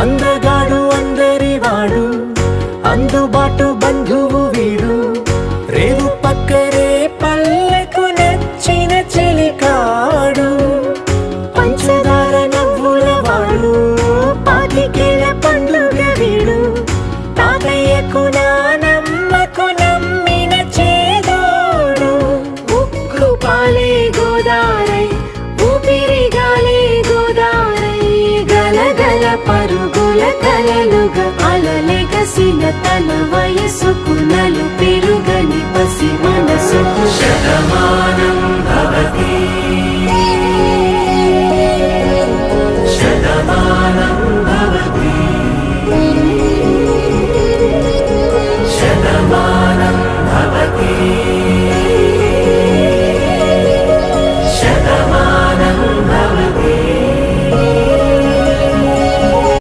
అందగాడు అందరివాడు, అందుబాటు బంధువు వీడు, రేవు పక్కరే పల్లెకు నచ్చిన చెలికాడు, పంచదార నవ్వుల వాడు, పాతికేల పండుగ వీడు, తాతయ్యకు నానమ్మకు నమ్మిన చేదోడు, ఉక్కు పాలే గోదారై ఊపిరిగాలే గోదారై, గలగల పరుగుల కలలుగా అలలెగసిన తన వయసుకు నలు పెరుగని పసి మనసుకు శతమానం